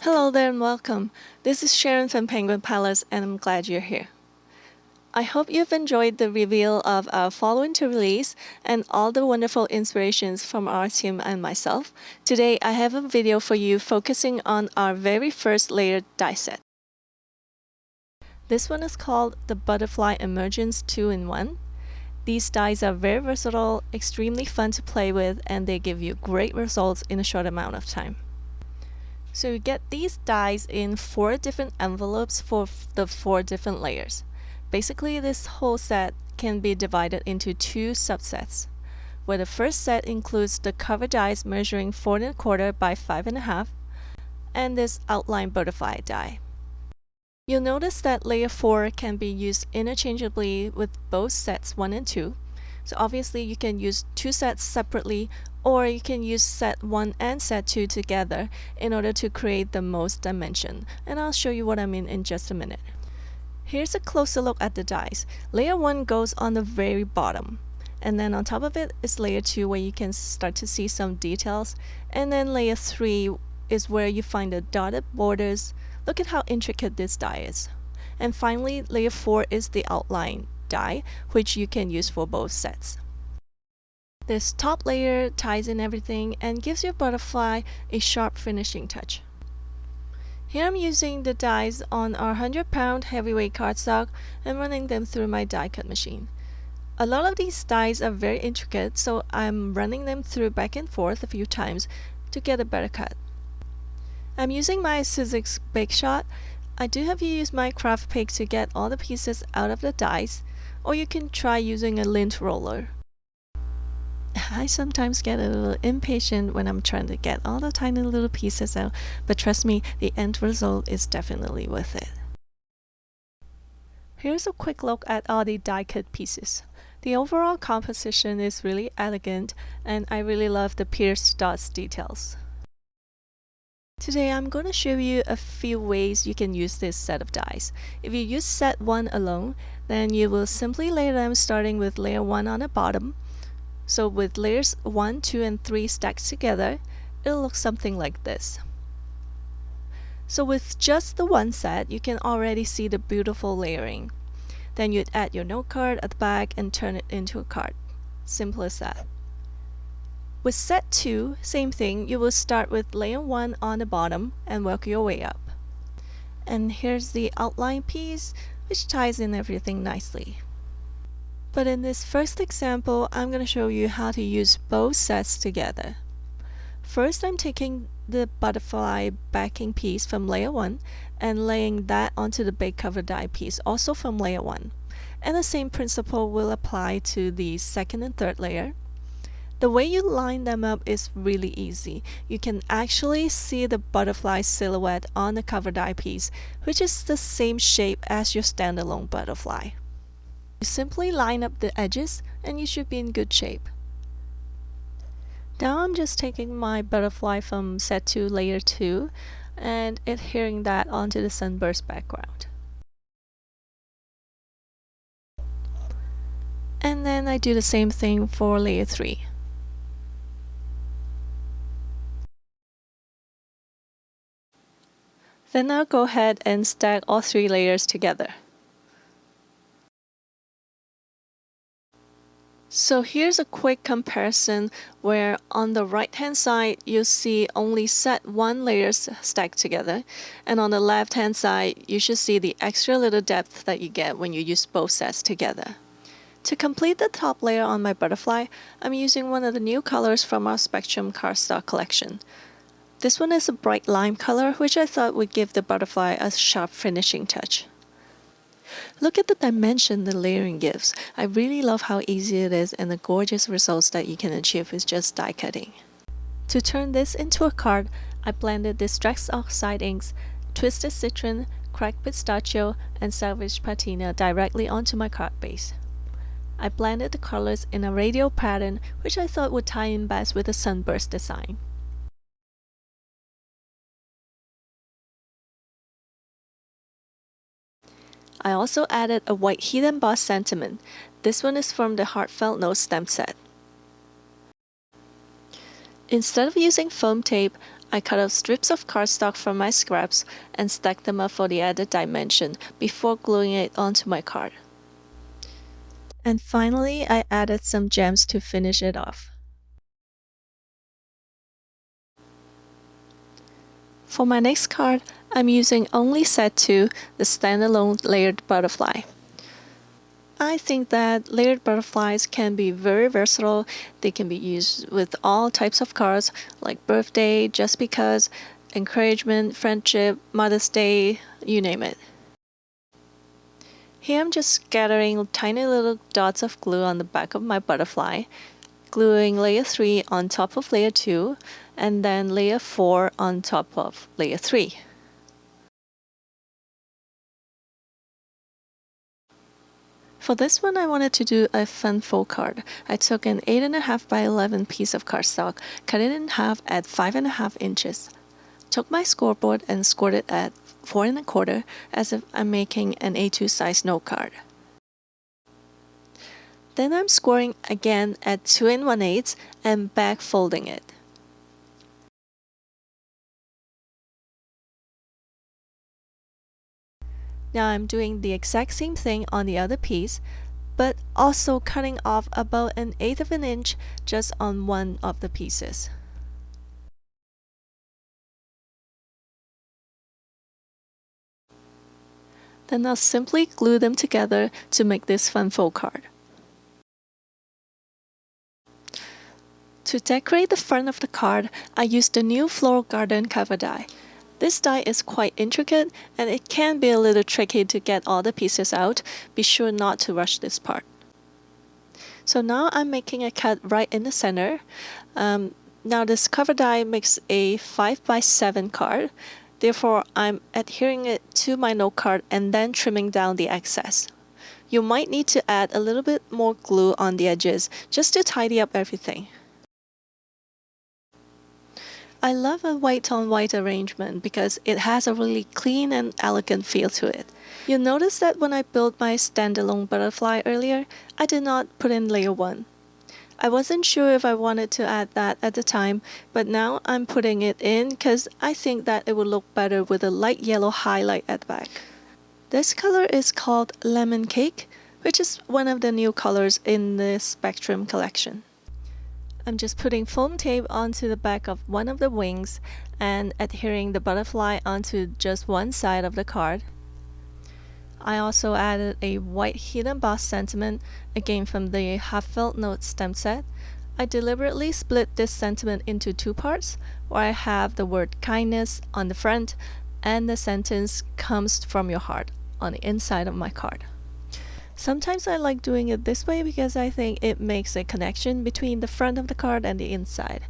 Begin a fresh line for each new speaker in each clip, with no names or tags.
Hello there and welcome. This is Sharon from Penguin Palace and I'm glad you're here. I hope you've enjoyed the reveal of our following to release and all the wonderful inspirations from our team and myself. Today I have a video for you focusing on our very first layered die set. This one is called the Butterfly Emergence 2-in-1. These dies are very versatile, extremely fun to play with, and they give you great results in a short amount of time. So you get these dies in 4 different envelopes for the 4 different layers. Basically, this whole set can be divided into 2 subsets, where the first set includes the cover dies measuring 4 1/4 by 5 1/2, and this outline butterfly die. You'll notice that layer 4 can be used interchangeably with both sets 1 and 2. So obviously you can use 2 sets separately, or you can use set 1 and set 2 together in order to create the most dimension. And I'll show you what I mean in just a minute. Here's a closer look at the dies. Layer 1 goes on the very bottom. And then on top of it is layer 2 where you can start to see some details. And then layer 3 is where you find the dotted borders. Look at how intricate this die is. And finally, layer 4 is the outline die, which you can use for both sets. This top layer ties in everything and gives your butterfly a sharp finishing touch. Here I'm using the dies on our 100-pound heavyweight cardstock and running them through my die cut machine. A lot of these dies are very intricate, so I'm running them through back and forth a few times to get a better cut. I'm using my Sizzix Bake Shot. I do have you use my craft pick to get all the pieces out of the dies, or you can try using a lint roller. I sometimes get a little impatient when I'm trying to get all the tiny little pieces out, but trust me, the end result is definitely worth it. Here's a quick look at all the die cut pieces. The overall composition is really elegant, and I really love the pierced dots details. Today I'm going to show you a few ways you can use this set of dies. If you use set 1 alone, then you will simply lay them starting with layer 1 on the bottom. So with layers 1, 2, and 3 stacked together, it'll look something like this. So with just the one set, you can already see the beautiful layering. Then you'd add your note card at the back and turn it into a card. Simple as that. With set 2, same thing, you will start with layer 1 on the bottom and work your way up. And here's the outline piece, which ties in everything nicely. But in this first example, I'm going to show you how to use both sets together. First, I'm taking the butterfly backing piece from layer 1 and laying that onto the bake cover die piece, also from layer 1. And the same principle will apply to the second and third layer. The way you line them up is really easy. You can actually see the butterfly silhouette on the cover die piece, which is the same shape as your standalone butterfly. You simply line up the edges and you should be in good shape. Now I'm just taking my butterfly from set 2 layer 2 and adhering that onto the sunburst background. And then I do the same thing for layer 3. Then I'll go ahead and stack all 3 layers together. So here's a quick comparison where on the right hand side you'll see only set 1 layers stacked together, and on the left hand side you should see the extra little depth that you get when you use both sets together. To complete the top layer on my butterfly, I'm using one of the new colors from our Spectrum Cardstock collection. This one is a bright lime color, which I thought would give the butterfly a sharp finishing touch. Look at the dimension the layering gives. I really love how easy it is and the gorgeous results that you can achieve with just die cutting. To turn this into a card, I blended Distress Oxide inks, Twisted Citron, Cracked Pistachio, and Salvage Patina directly onto my card base. I blended the colors in a radial pattern, which I thought would tie in best with the sunburst design. I also added a white heat embossed sentiment. This one is from the Heartfelt Note stamp set. Instead of using foam tape, I cut out strips of cardstock from my scraps and stacked them up for the added dimension before gluing it onto my card. And finally, I added some gems to finish it off. For my next card, I'm using only set 2, the standalone layered butterfly. I think that layered butterflies can be very versatile. They can be used with all types of cards like birthday, just because, encouragement, friendship, Mother's Day, you name it. Here I'm just scattering tiny little dots of glue on the back of my butterfly, gluing layer 3 on top of layer 2, and then layer 4 on top of layer 3. For this one, I wanted to do a fun faux card. I took an 8.5 by 11 piece of cardstock, cut it in half at 5.5 inches. Took my scoreboard and scored it at 4.25 as if I'm making an A2 size note card. Then I'm scoring again at 2 1/8 and back folding it. Now I'm doing the exact same thing on the other piece, but also cutting off about 1/8 of an inch just on one of the pieces. Then I'll simply glue them together to make this fun faux card. To decorate the front of the card, I used the new Floral Garden cover die. This die is quite intricate and it can be a little tricky to get all the pieces out. Be sure not to rush this part. So now I'm making a cut right in the center. Now this cover die makes a 5 by 7 card. Therefore, I'm adhering it to my note card and then trimming down the excess. You might need to add a little bit more glue on the edges just to tidy up everything. I love a white on white arrangement because it has a really clean and elegant feel to it. You'll notice that when I built my standalone butterfly earlier, I did not put in layer 1. I wasn't sure if I wanted to add that at the time, but now I'm putting it in because I think that it would look better with a light yellow highlight at the back. This color is called Lemon Cake, which is one of the new colors in the Spectrum collection. I'm just putting foam tape onto the back of one of the wings and adhering the butterfly onto just one side of the card. I also added a white heat embossed sentiment, again from the Heartfelt Note stem set. I deliberately split this sentiment into 2 parts, where I have the word kindness on the front and the sentence comes from your heart on the inside of my card. Sometimes I like doing it this way because I think it makes a connection between the front of the card and the inside.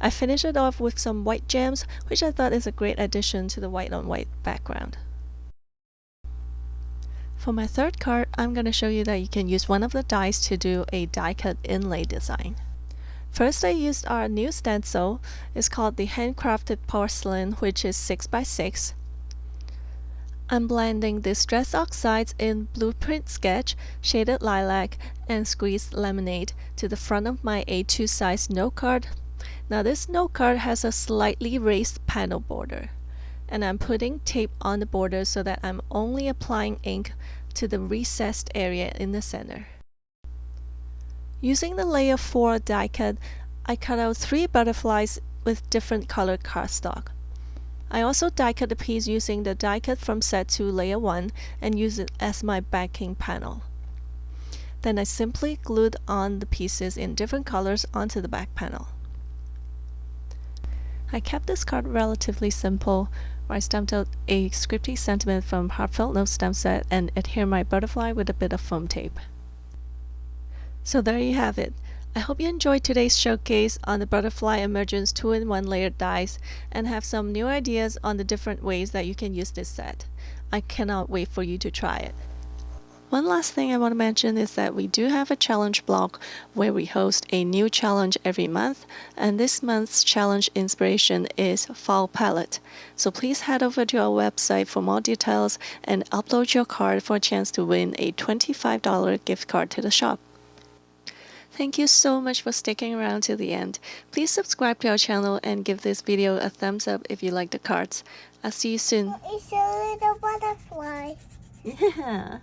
I finish it off with some white gems, which I thought is a great addition to the white on white background. For my third card, I'm going to show you that you can use one of the dies to do a die cut inlay design. First, I used our new stencil. It's called the Handcrafted Porcelain, which is 6 by 6. I'm blending the stress oxides in Blueprint Sketch, Shaded Lilac, and Squeezed Lemonade to the front of my A2 size note card. Now this note card has a slightly raised panel border, and I'm putting tape on the border so that I'm only applying ink to the recessed area in the center. Using the layer 4 die cut, I cut out 3 butterflies with different colored cardstock. I also die cut the piece using the die cut from set 2 layer 1 and use it as my backing panel. Then I simply glued on the pieces in different colors onto the back panel. I kept this card relatively simple, where I stamped out a scripty sentiment from Heartfelt Note stamp set and adhere my butterfly with a bit of foam tape. So there you have it. I hope you enjoyed today's showcase on the Butterfly Emergence 2-in-1 layered dies and have some new ideas on the different ways that you can use this set. I cannot wait for you to try it. One last thing I want to mention is that we do have a challenge blog where we host a new challenge every month, and this month's challenge inspiration is Fall Palette. So please head over to our website for more details and upload your card for a chance to win a $25 gift card to the shop. Thank you so much for sticking around to the end. Please subscribe to our channel and give this video a thumbs up if you like the cards. I'll see you soon.
It's a little butterfly.
Yeah.